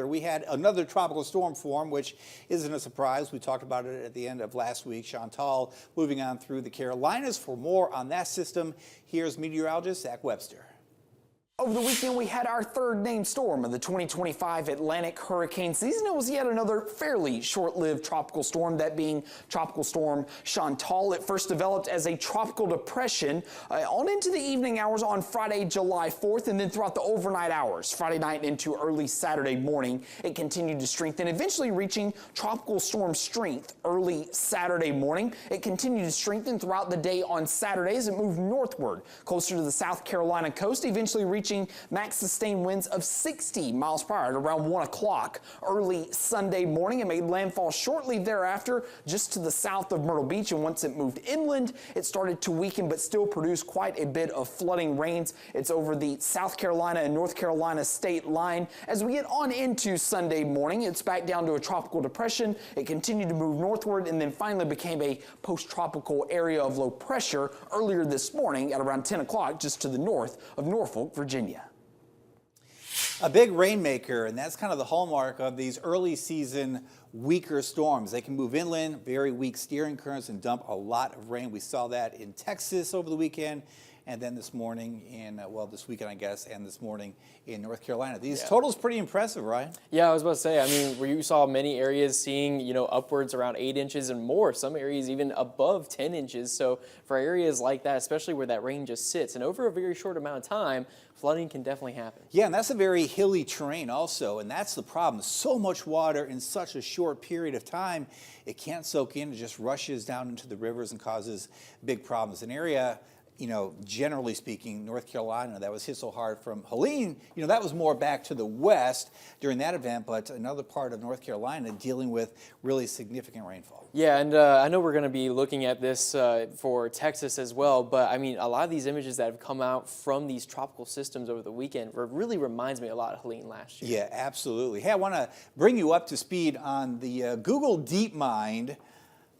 We had another tropical storm form, which isn't a surprise. We talked about it at the end of last week. Chantal moving on through the Carolinas. For more on that system, here's meteorologist Zack. Over the weekend, we had our third named storm of the 2025 Atlantic hurricane season. It was yet another fairly short-lived tropical storm, that being Tropical Storm Chantal. It first developed as a tropical depression on into the evening hours on Friday, July 4th, and then throughout the overnight hours, Friday night into early Saturday morning, it continued to strengthen, eventually reaching tropical storm strength early Saturday morning. It continued to strengthen throughout the day on Saturday as it moved northward, closer to the South Carolina coast, eventually reaching max sustained winds of 60 miles per hour at around 1 o'clock early Sunday morning. It made landfall shortly thereafter just to the south of Myrtle Beach, and once it moved inland, it started to weaken but still produce quite a bit of flooding rains. It's over the South Carolina and North Carolina state line. As we get on into Sunday morning, it's back down to a tropical depression. It continued to move northward and then finally became a post-tropical area of low pressure earlier this morning at around 10 o'clock just to the north of Norfolk, Virginia. A big rainmaker, and that's kind of the hallmark of these early season weaker storms. They can move inland, very weak steering currents, and dump a lot of rain. We saw that in Texas over the weekend, and then this morning in, this weekend, I guess, and this morning in North Carolina. These totals pretty impressive, right? Yeah, I was about to say, I mean, where you saw many areas seeing, upwards around 8 inches and more, some areas even above 10 inches. So for areas like that, especially where that rain just sits, and over a very short amount of time, flooding can definitely happen. Yeah, and that's a very hilly terrain also, and that's the problem. So much water in such a short period of time, it can't soak in, it just rushes down into the rivers and causes big problems. An area, generally speaking, North Carolina, that was hit so hard from Helene, that was more back to the west during that event, but another part of North Carolina dealing with really significant rainfall. Yeah, and I know we're going to be looking at this for Texas as well, but I mean, a lot of these images that have come out from these tropical systems over the weekend really reminds me a lot of Helene last year. Yeah, absolutely. Hey, I want to bring you up to speed on the Google DeepMind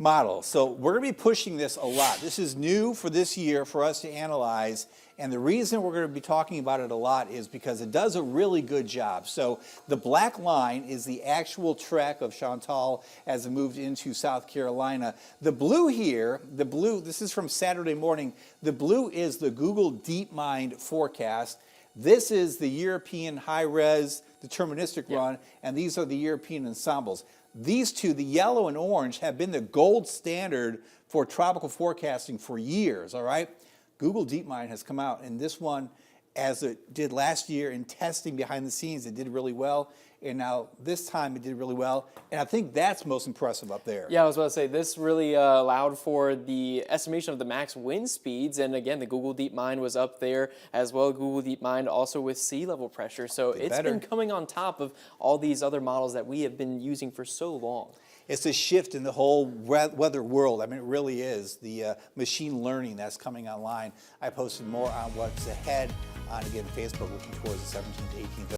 model. So we're going to be pushing this a lot. This is new for this year for us to analyze, and the reason we're going to be talking about it a lot is because it does a really good job. So the black line is the actual track of Chantal as it moved into South Carolina. The blue here, this is from Saturday morning, the blue is the Google DeepMind forecast. This is the European high-res deterministic run, and these are the European ensembles. These two, the yellow and orange, have been the gold standard for tropical forecasting for years, all right? Google DeepMind has come out, and this one, as it did last year in testing behind the scenes, it did really well. And now this time it did really well. And I think that's most impressive up there. Yeah, I was about to say, this really allowed for the estimation of the max wind speeds. And again, the Google DeepMind was up there as well. Google DeepMind also with sea level pressure. So it's been coming on top of all these other models that we have been using for so long. It's a shift in the whole weather world. I mean, it really is. The machine learning that's coming online. I posted more on what's ahead on, again, Facebook, looking towards the 17th, 18th.